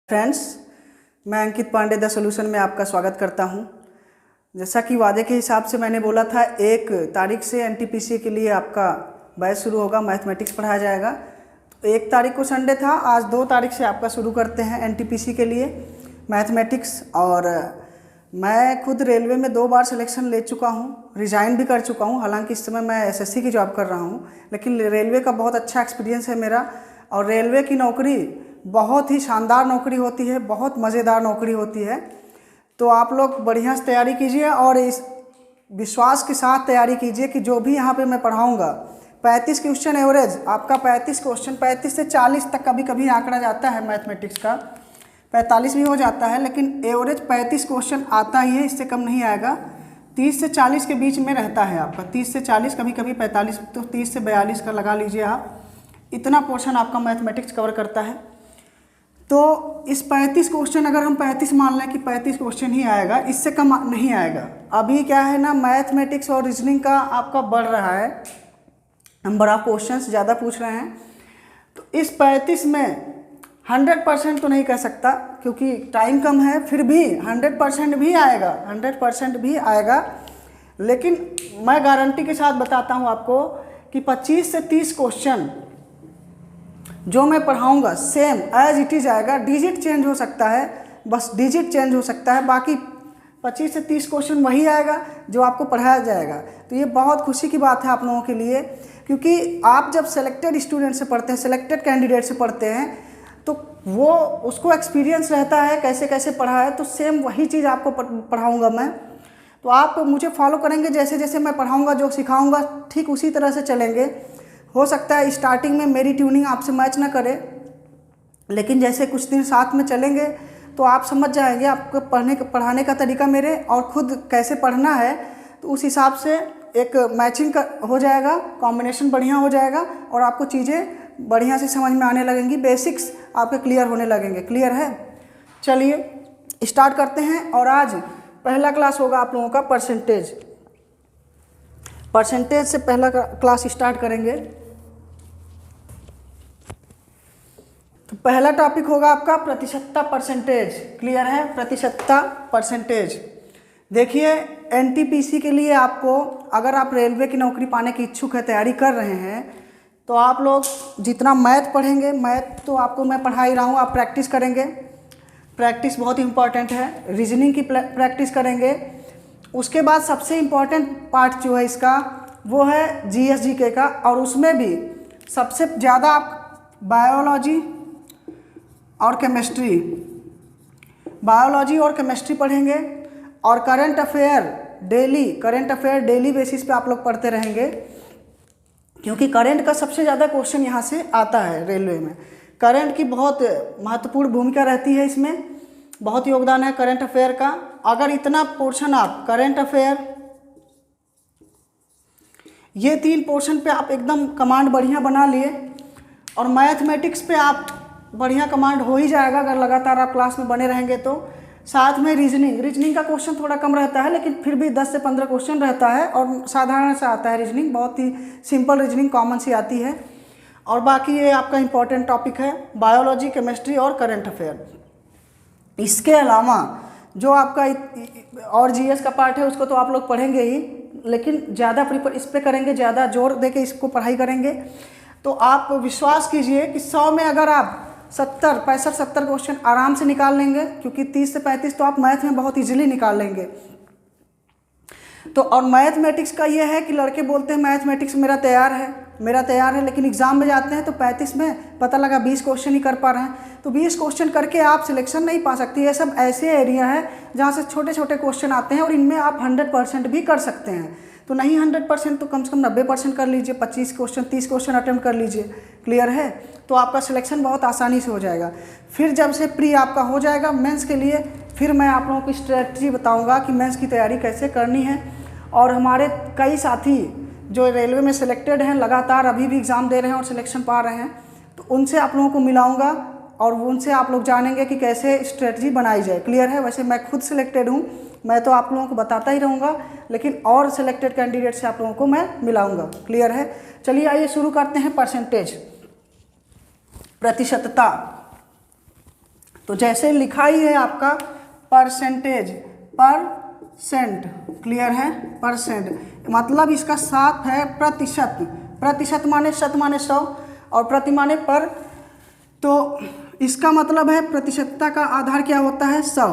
Friends, मैं अंकित Pandey the solution में आपका स्वागत करता हूं। जैसा कि वादे के हिसाब से मैंने बोला था 1 तारीख से एनटीपीसी के लिए आपका बैच शुरू होगा, मैथमेटिक्स पढ़ाया जाएगा। तो 1 तारीख को संडे था, आज 2 तारीख से आपका शुरू करते हैं एनटीपीसी के लिए मैथमेटिक्स। और मैं खुद रेलवे में 2 बार सिलेक्शन ले चुका हूं, रिज़ाइन भी कर चुका हूं। हालांकि इस समय मैं एसएससी की जॉब कर रहा हूं, लेकिन रेलवे का बहुत अच्छा एक्सपीरियंस है मेरा। और रेलवे की नौकरी बहुत ही शानदार नौकरी होती है, बहुत मज़ेदार नौकरी होती है। तो आप लोग बढ़िया से तैयारी कीजिए और इस विश्वास के साथ तैयारी कीजिए कि जो भी यहाँ पे मैं पढ़ाऊँगा 35 क्वेश्चन एवरेज आपका 35 क्वेश्चन 35 से 40 तक कभी कभी आंकड़ा जाता है मैथमेटिक्स का, 45 भी हो जाता है, लेकिन एवरेज 35 क्वेश्चन आता ही है, इससे कम नहीं आएगा। 30 से 40 के बीच में रहता है आपका, 30 से 40 कभी कभी 45, तो 30 से 42 का लगा लीजिए आप। इतना पोर्शन आपका मैथमेटिक्स कवर करता है। तो इस 35 क्वेश्चन अगर हम 35 मान लें कि 35 क्वेश्चन ही आएगा, इससे कम नहीं आएगा। अभी क्या है ना, मैथमेटिक्स और रीजनिंग का आपका बढ़ रहा है, नंबर ऑफ क्वेश्चंस ज़्यादा पूछ रहे हैं। तो इस 35 में 100% तो नहीं कह सकता क्योंकि टाइम कम है, फिर भी 100% भी आएगा, 100% भी आएगा। लेकिन मैं गारंटी के साथ बताता हूँ आपको कि 25 से 30 क्वेश्चन जो मैं पढ़ाऊंगा सेम एज इट इज़ आएगा। डिजिट चेंज हो सकता है, बस डिजिट चेंज हो सकता है, बाकी 25 से 30 क्वेश्चन वही आएगा जो आपको पढ़ाया जाएगा। तो ये बहुत खुशी की बात है आप लोगों के लिए, क्योंकि आप जब सेलेक्टेड स्टूडेंट से पढ़ते हैं, सेलेक्टेड कैंडिडेट से पढ़ते हैं, तो वो उसको एक्सपीरियंस रहता है कैसे कैसे पढ़ा है। तो सेम वही चीज़ आपको पढ़ाऊँगा मैं। तो आप मुझे फॉलो करेंगे, जैसे जैसे मैं पढ़ाऊँगा, जो सिखाऊँगा ठीक उसी तरह से चलेंगे। हो सकता है स्टार्टिंग में मेरी ट्यूनिंग आपसे मैच ना करे, लेकिन जैसे कुछ दिन साथ में चलेंगे तो आप समझ जाएंगे आपको पढ़ाने का तरीका मेरे और खुद कैसे पढ़ना है। तो उस हिसाब से एक मैचिंग का हो जाएगा, कॉम्बिनेशन बढ़िया हो जाएगा और आपको चीज़ें बढ़िया से समझ में आने लगेंगी, बेसिक्स आपके क्लियर होने लगेंगे। क्लियर है? चलिए स्टार्ट करते हैं। और आज पहला क्लास होगा आप लोगों का परसेंटेज से पहला क्लास स्टार्ट करेंगे। तो पहला टॉपिक होगा आपका प्रतिशतता परसेंटेज। क्लियर है? प्रतिशतता परसेंटेज। देखिए एनटीपीसी के लिए आपको, अगर आप रेलवे की नौकरी पाने की इच्छुक है, तैयारी कर रहे हैं, तो आप लोग जितना मैथ पढ़ेंगे, मैथ तो आपको मैं पढ़ा ही रहा हूँ, आप प्रैक्टिस करेंगे। प्रैक्टिस बहुत इंपॉर्टेंट है। रीजनिंग की प्रैक्टिस करेंगे। उसके बाद सबसे इम्पॉर्टेंट पार्ट जो है इसका, वो है जीएस जीके का, और उसमें भी सबसे ज़्यादा आप बायोलॉजी और केमिस्ट्री पढ़ेंगे। और करंट अफेयर डेली बेसिस पे आप लोग पढ़ते रहेंगे, क्योंकि करंट का सबसे ज़्यादा क्वेश्चन यहाँ से आता है रेलवे में। करंट की बहुत महत्वपूर्ण भूमिका रहती है, इसमें बहुत योगदान है करंट अफेयर का। अगर इतना पोर्शन आप करंट अफेयर, ये 3 पोर्शन पे आप एकदम कमांड बढ़िया बना लिए, और मैथमेटिक्स पे आप बढ़िया कमांड हो ही जाएगा अगर लगातार आप क्लास में बने रहेंगे तो। साथ में रीजनिंग का क्वेश्चन थोड़ा कम रहता है, लेकिन फिर भी 10 से 15 क्वेश्चन रहता है और साधारण सा आता है रीजनिंग, बहुत ही सिंपल रीजनिंग कॉमन सी आती है। और बाकी ये आपका इंपॉर्टेंट टॉपिक है बायोलॉजी, केमिस्ट्री और करंट अफेयर। इसके अलावा जो आपका और जीएस का पार्ट है उसको तो आप लोग पढ़ेंगे ही, लेकिन ज़्यादा प्रिफर इस पर करेंगे, ज़्यादा जोर देके इसको पढ़ाई करेंगे। तो आप विश्वास कीजिए कि 100 में अगर आप 65-70 क्वेश्चन आराम से निकाल लेंगे, क्योंकि 30 से 35 तो आप मैथ में बहुत इजीली निकाल लेंगे। तो और मैथमेटिक्स का ये है कि लड़के बोलते हैं मैथमेटिक्स मेरा तैयार है, लेकिन एग्जाम में जाते हैं तो 35 में पता लगा 20 क्वेश्चन ही कर पा रहे हैं। तो 20 क्वेश्चन करके आप सिलेक्शन नहीं पा सकते। ये सब ऐसे एरिया है जहाँ से छोटे छोटे क्वेश्चन आते हैं और इनमें आप 100% भी कर सकते हैं। तो नहीं 100% तो कम से कम 90% कर लीजिए, 25 क्वेश्चन 30 क्वेश्चन अटेम्प्ट कर लीजिए। क्लियर है? तो आपका सिलेक्शन बहुत आसानी से हो जाएगा। फिर जब से प्री आपका हो जाएगा मेंस के लिए, फिर मैं आप लोगों को स्ट्रेटजी बताऊंगा कि मेंस की तैयारी कैसे करनी है। और हमारे कई साथी जो रेलवे में सिलेक्टेड हैं, लगातार अभी भी एग्ज़ाम दे रहे हैं और सिलेक्शन पा रहे हैं, तो उनसे आप लोगों को मिलाऊंगा और उनसे आप लोग जानेंगे कि कैसे स्ट्रेटजी बनाई जाए। क्लियर है? वैसे मैं खुद सिलेक्टेड हूँ, मैं तो आप लोगों को बताता ही रहूँगा, लेकिन और सिलेक्टेड कैंडिडेट से आप लोगों को मैं मिलाऊंगा। क्लियर है? चलिए आइए शुरू करते हैं। प्रतिशतता तो जैसे लिखा ही है आपका परसेंटेज, परसेंट, क्लियर है, परसेंट मतलब इसका साफ है प्रतिशत, प्रतिशत माने शत माने 100 और प्रति माने पर, तो इसका मतलब है प्रतिशतता का आधार क्या होता है 100,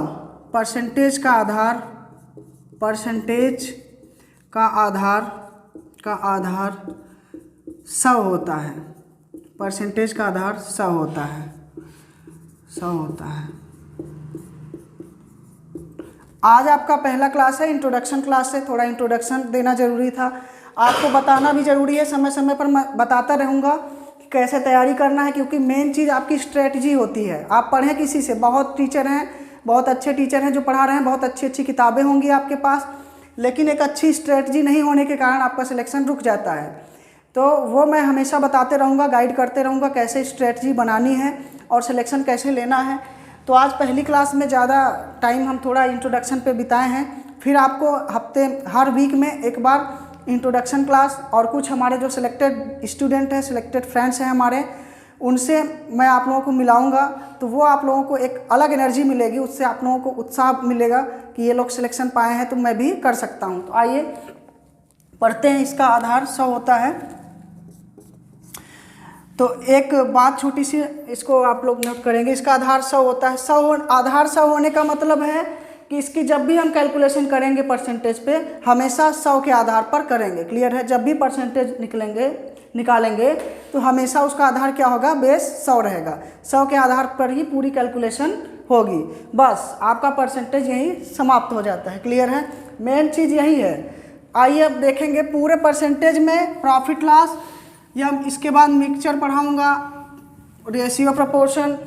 परसेंटेज का आधार, परसेंटेज का आधार 100 होता है, परसेंटेज का आधार 100 होता है, 100 होता है। आज आपका पहला क्लास है, इंट्रोडक्शन क्लास है, थोड़ा इंट्रोडक्शन देना जरूरी था, आपको बताना भी ज़रूरी है, समय समय पर मैं बताता रहूँगा कि कैसे तैयारी करना है, क्योंकि मेन चीज़ आपकी स्ट्रेटजी होती है। आप पढ़ें किसी से, बहुत टीचर हैं, बहुत अच्छे टीचर हैं जो पढ़ा रहे हैं, बहुत अच्छी अच्छी किताबें होंगी आपके पास, लेकिन एक अच्छी स्ट्रेटजी नहीं होने के कारण आपका सिलेक्शन रुक जाता है। तो वो मैं हमेशा बताते रहूँगा, गाइड करते रहूँगा कैसे स्ट्रेटजी बनानी है और सिलेक्शन कैसे लेना है। तो आज पहली क्लास में ज़्यादा टाइम हम थोड़ा इंट्रोडक्शन पे बिताए हैं, फिर आपको हर वीक में एक बार इंट्रोडक्शन क्लास और कुछ हमारे जो सिलेक्टेड स्टूडेंट हैं, सिलेक्टेड फ्रेंड्स हैं हमारे, उनसे मैं आप लोगों को मिलाऊंगा, तो वो आप लोगों को एक अलग एनर्जी मिलेगी, उससे आप लोगों को उत्साह मिलेगा कि ये लोग सिलेक्शन पाए हैं तो मैं भी कर सकता हूँ। तो आइए पढ़ते हैं। इसका आधार 100 होता है। तो एक बात छोटी सी, इसको आप लोग नोट करेंगे, इसका आधार 100 होता है। आधार 100 होने का मतलब है कि इसकी जब भी हम कैलकुलेशन करेंगे परसेंटेज पे, हमेशा 100 के आधार पर करेंगे, क्लियर है। जब भी परसेंटेज निकालेंगे तो हमेशा उसका आधार क्या होगा, बेस 100 रहेगा, 100 के आधार पर ही पूरी कैलकुलेशन होगी, बस आपका परसेंटेज यही समाप्त हो जाता है, क्लियर है। मेन चीज़ यही है। आइए अब देखेंगे पूरे परसेंटेज में प्रॉफिट लॉस, या इसके बाद मिक्सचर पढ़ाऊंगा, ratio proportion,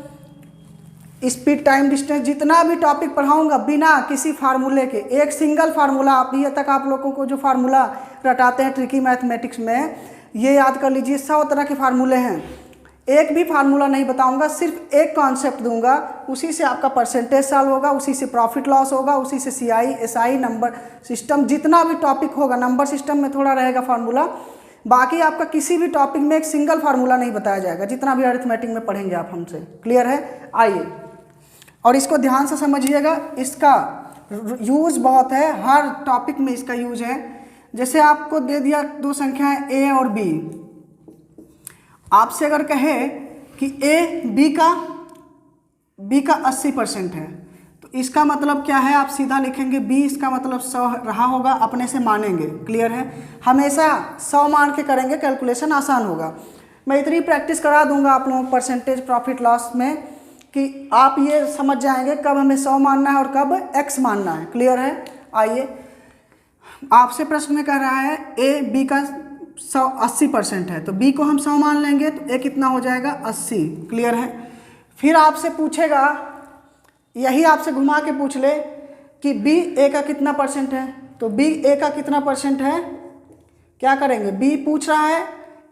speed time distance, जितना भी टॉपिक पढ़ाऊंगा बिना किसी फार्मूले के, एक सिंगल फार्मूला, अभी तक आप लोगों को जो फार्मूला रटाते हैं ट्रिकी मैथमेटिक्स में, ये याद कर लीजिए 100 तरह के फार्मूले हैं, एक भी फार्मूला नहीं बताऊंगा, सिर्फ एक कॉन्सेप्ट दूंगा, उसी से आपका परसेंटेज सॉल्व होगा, उसी से प्रॉफिट लॉस होगा, उसी से CI SI नंबर सिस्टम, जितना भी टॉपिक होगा, नंबर सिस्टम में थोड़ा रहेगा फार्मूला, बाकी आपका किसी भी टॉपिक में एक सिंगल फार्मूला नहीं बताया जाएगा, जितना भी अरिथमेटिक में पढ़ेंगे आप हमसे, क्लियर है। आइए और इसको ध्यान से समझिएगा, इसका यूज़ बहुत है, हर टॉपिक में इसका यूज है। जैसे आपको दे दिया दो संख्याएं A और B, आपसे अगर कहे कि B का 80% है, तो इसका मतलब क्या है, आप सीधा लिखेंगे B, इसका मतलब 100 रहा होगा, अपने से मानेंगे, क्लियर है। हमेशा 100 मान के करेंगे, कैलकुलेशन आसान होगा। मैं इतनी प्रैक्टिस करा दूंगा आप लोगों को परसेंटेज प्रॉफिट लॉस में कि आप ये समझ जाएंगे कब हमें 100 मानना है और कब X मानना है, क्लियर है। आइए आपसे प्रश्न में कह रहा है B का 80% है, तो B को हम 100 मान लेंगे, तो A कितना हो जाएगा 80, क्लियर है। फिर आपसे पूछेगा, यही आपसे घुमा के पूछ ले कि B A का कितना परसेंट है, तो B A का कितना परसेंट है, क्या करेंगे, B पूछ रहा है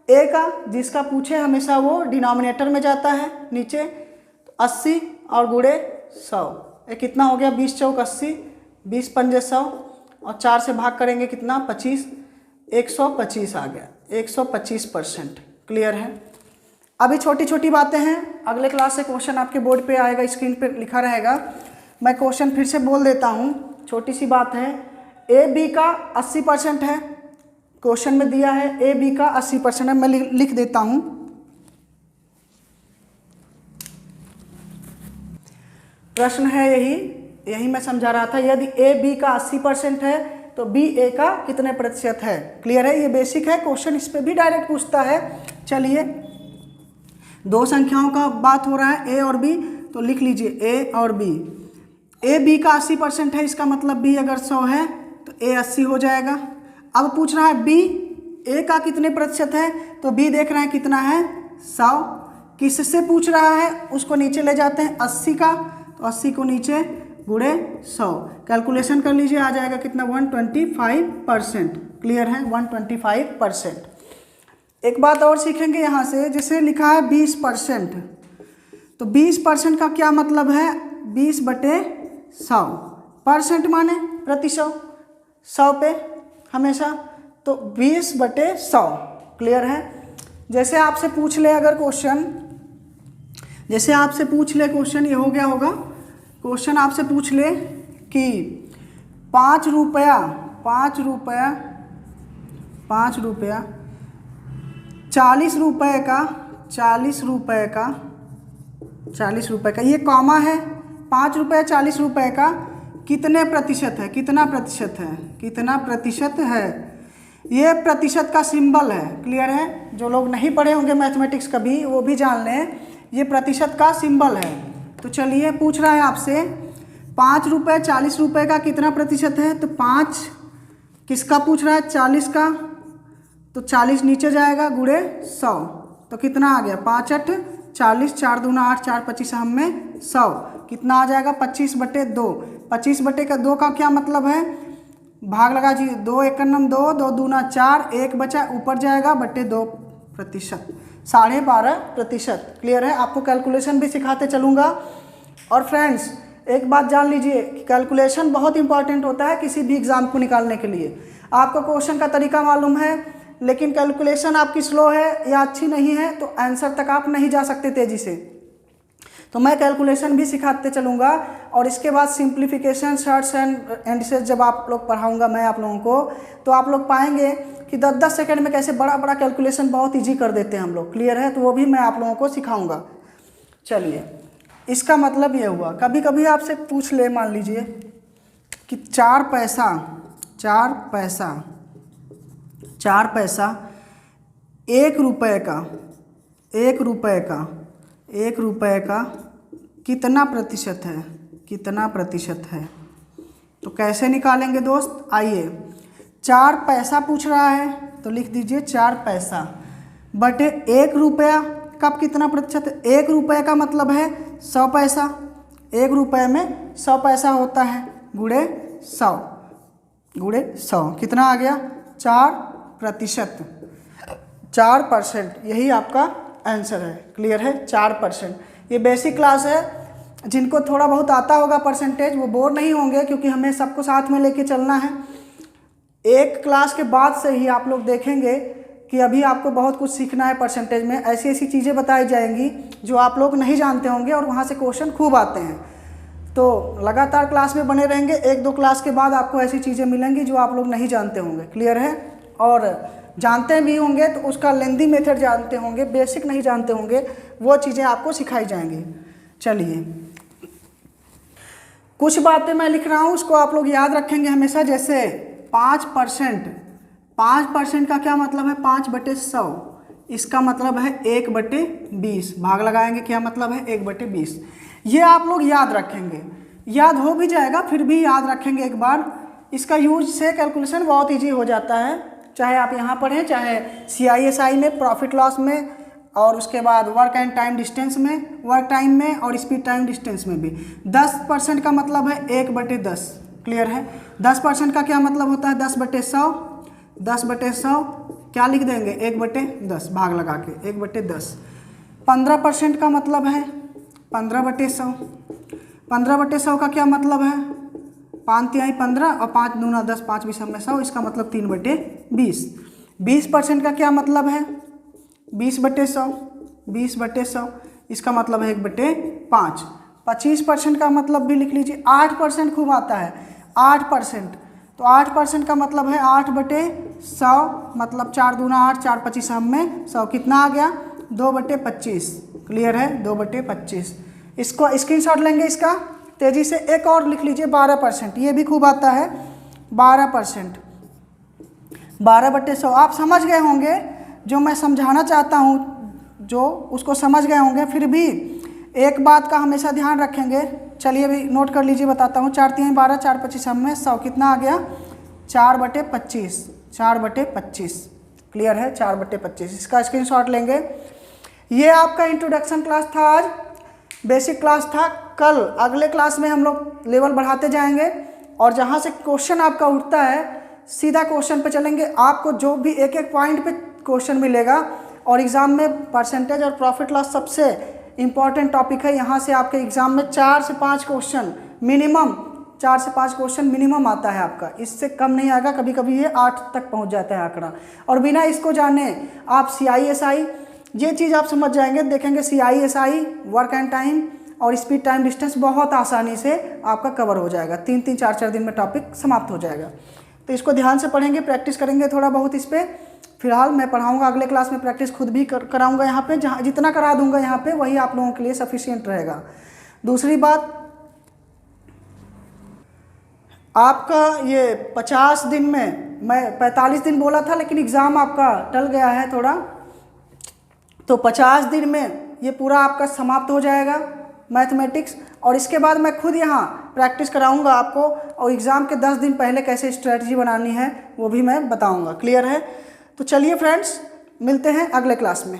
A का, जिसका पूछे हमेशा वो डिनोमिनेटर में जाता है नीचे, तो 80 और गुणे 100, ये कितना हो गया, 20 चौक 80, 20 पंजे 100 और 4 से भाग करेंगे कितना 25, 125 आ गया, 125%, क्लियर है। अभी छोटी छोटी बातें हैं, अगले क्लास से क्वेश्चन आपके बोर्ड पे आएगा, स्क्रीन पे लिखा रहेगा, मैं क्वेश्चन फिर से बोल देता हूँ। छोटी सी बात है, B का 80% है, क्वेश्चन में दिया है B का 80% है, मैं लिख देता हूँ। प्रश्न है यही मैं समझा रहा था, यदि B का 80% है तो A का कितने प्रतिशत है, क्लियर है। ये बेसिक है, क्वेश्चन इस पे भी डायरेक्ट पूछता है। चलिए, दो संख्याओं का बात हो रहा है A और B, तो लिख लीजिए A और B। B का 80% है, इसका मतलब B अगर 100 है तो A 80 हो जाएगा। अब पूछ रहा है B A का कितने प्रतिशत है, तो B देख रहे हैं कितना है 100, किससे पूछ रहा है उसको नीचे ले जाते हैं 80 का, तो 80 को नीचे गुणे 100, कैलकुलेशन कर लीजिए, आ जाएगा कितना 125%, क्लियर है 125%। एक बात और सीखेंगे यहाँ से, जैसे लिखा है 20%, तो 20% का क्या मतलब है, 20/100, परसेंट माने प्रति 100 पे हमेशा, तो 20/100, क्लियर है। जैसे आपसे पूछ ले अगर क्वेश्चन जैसे आपसे पूछ ले क्वेश्चन, ये हो गया होगा क्वेश्चन, आपसे पूछ ले कि 5 रुपया 40 रुपए का ये कॉमा है, 5 रुपये 40 रुपए का कितने प्रतिशत है, कितना प्रतिशत है, ये प्रतिशत का सिंबल है। क्लियर है? जो लोग नहीं पढ़े होंगे मैथमेटिक्स कभी, वो भी जान लें, ये प्रतिशत का सिंबल है। तो चलिए पूछ रहा है आपसे 5 रुपये 40 रुपए का कितना प्रतिशत है, तो 5 किसका पूछ रहा है, 40 का, तो 40 नीचे जाएगा गुणे 100, तो कितना आ गया 5 8 40, 4 दूना 8, 4 25 हम में 100, कितना आ जाएगा 25/2। 25/2 का क्या मतलब है, भाग लगा जी, 2 एकम 2, 2 दूना 4, 1 बचा, ऊपर जाएगा बटे 2%, 12.5%। क्लियर है? आपको कैलकुलेशन भी सिखाते चलूँगा। और फ्रेंड्स एक बात जान लीजिए कि कैलकुलेशन बहुत इंपॉर्टेंट होता है किसी भी एग्ज़ाम को निकालने के लिए। आपको क्वेश्चन का तरीका मालूम है, लेकिन कैलकुलेशन आपकी स्लो है या अच्छी नहीं है तो आंसर तक आप नहीं जा सकते तेज़ी से। तो मैं कैलकुलेशन भी सिखाते चलूँगा, और इसके बाद सिंप्लीफिकेशन, शॉर्ट्स एंड एंडिसेस जब आप लोग पढ़ाऊँगा मैं आप लोगों को, तो आप लोग पाएंगे कि 10-10 सेकंड में कैसे बड़ा बड़ा कैलकुलेशन बहुत ईजी कर देते हैं हम लोग। क्लियर है? तो वो भी मैं आप लोगों को सिखाऊँगा। चलिए, इसका मतलब ये हुआ, कभी कभी आपसे पूछ ले, मान लीजिए कि 4 पैसा 1 रुपए का कितना प्रतिशत है, तो कैसे निकालेंगे दोस्त? आइए, 4 पैसा पूछ रहा है तो लिख दीजिए 4 पैसा बटे 1 रुपया का कितना प्रतिशत है। 1 रुपये का मतलब है 100 पैसा, 1 रुपये में 100 पैसा होता है, गुणे 100 कितना आ गया 4%, 4%, यही आपका आंसर है। क्लियर है? 4%। ये बेसिक क्लास है, जिनको थोड़ा बहुत आता होगा परसेंटेज वो बोर नहीं होंगे, क्योंकि हमें सबको साथ में लेके चलना है। एक क्लास के बाद से ही आप लोग देखेंगे कि अभी आपको बहुत कुछ सीखना है परसेंटेज में। ऐसी ऐसी चीज़ें बताई जाएंगी जो आप लोग नहीं जानते होंगे, और वहाँ से क्वेश्चन खूब आते हैं। तो लगातार क्लास में बने रहेंगे, 1-2 क्लास के बाद आपको ऐसी चीज़ें मिलेंगी जो आप लोग नहीं जानते होंगे। क्लियर है? और जानते भी होंगे तो उसका लेंदी मेथड जानते होंगे, बेसिक नहीं जानते होंगे, वो चीज़ें आपको सिखाई जाएंगी। चलिए, कुछ बातें मैं लिख रहा हूँ, उसको आप लोग याद रखेंगे हमेशा। जैसे 5% का क्या मतलब है, 5/100, इसका मतलब है 1/20, भाग लगाएंगे, क्या मतलब है 1/20। ये आप लोग याद रखेंगे, याद हो भी जाएगा, फिर भी याद रखेंगे एक बार। इसका यूज से कैलकुलेशन बहुत ईजी हो जाता है, चाहे आप यहाँ पढ़ें, चाहे CISI में, प्रॉफिट लॉस में, और उसके बाद वर्क एंड टाइम डिस्टेंस में, वर्क टाइम में, और स्पीड टाइम डिस्टेंस में भी। 10% का मतलब है 1/10। क्लियर है? 10% का क्या मतलब होता है, 10/100, 10/100 क्या लिख देंगे 1/10, भाग लगा के 1/10। 15% का मतलब है 15/100, 15/100 का क्या मतलब है, 5 तिहाई 15 और 5 दूना 10, 5 बीस में 100, इसका मतलब 3/20। 20% का क्या मतलब है 20/100, 20/100, इसका मतलब है 1/5। 25% का मतलब भी लिख लीजिए। 8% खूब आता है, 8%, तो 8% का मतलब है 8/100, मतलब 4 दूना 8, 4 25 में 100, कितना आ गया 2/25। क्लियर है? 2/25। इसको स्क्रीनशॉट लेंगे इसका, तेजी से। एक और लिख लीजिए 12%, ये भी खूब आता है 12%, 12/100। आप समझ गए होंगे जो मैं समझाना चाहता हूँ, जो उसको समझ गए होंगे। फिर भी एक बात का हमेशा ध्यान रखेंगे। चलिए अभी नोट कर लीजिए, बताता हूँ। 4 तिहाई 12, 4 25 में 100, कितना आ गया 4/25, 4/25। क्लियर है? 4/25। इसका स्क्रीनशॉट लेंगे। ये आपका इंट्रोडक्शन क्लास था, आज बेसिक क्लास था। कल अगले क्लास में हम लोग लेवल बढ़ाते जाएंगे, और जहाँ से क्वेश्चन आपका उठता है सीधा क्वेश्चन पे चलेंगे। आपको जो भी एक एक पॉइंट पे क्वेश्चन मिलेगा, और एग्ज़ाम में परसेंटेज और प्रॉफिट लॉस सबसे इम्पॉर्टेंट टॉपिक है। यहाँ से आपके एग्ज़ाम में 4 से 5 क्वेश्चन मिनिमम, 4 से 5 क्वेश्चन मिनिमम आता है आपका, इससे कम नहीं आएगा। कभी कभी ये 8 तक पहुँच जाता है आंकड़ा। और बिना इसको जाने आप CISI ये चीज़ आप समझ जाएंगे, देखेंगे CISI, वर्क एंड टाइम और स्पीड टाइम डिस्टेंस बहुत आसानी से आपका कवर हो जाएगा। 3-3 4-4 दिन में टॉपिक समाप्त हो जाएगा। तो इसको ध्यान से पढ़ेंगे, प्रैक्टिस करेंगे थोड़ा बहुत इस पर। फिलहाल मैं पढ़ाऊंगा, अगले क्लास में प्रैक्टिस खुद भी कराऊंगा यहाँ पे, जहाँ जितना करा दूंगा यहाँ पे वही आप लोगों के लिए सफिशिएंट रहेगा। दूसरी बात, आपका ये 50 दिन में, मैं 45 दिन बोला था लेकिन एग्ज़ाम आपका टल गया है थोड़ा, तो 50 दिन में ये पूरा आपका समाप्त हो जाएगा मैथमेटिक्स। और इसके बाद मैं खुद यहाँ प्रैक्टिस कराऊंगा आपको, और एग्ज़ाम के 10 दिन पहले कैसे स्ट्रेटजी बनानी है वो भी मैं बताऊंगा। क्लियर है? तो चलिए फ्रेंड्स, मिलते हैं अगले क्लास में।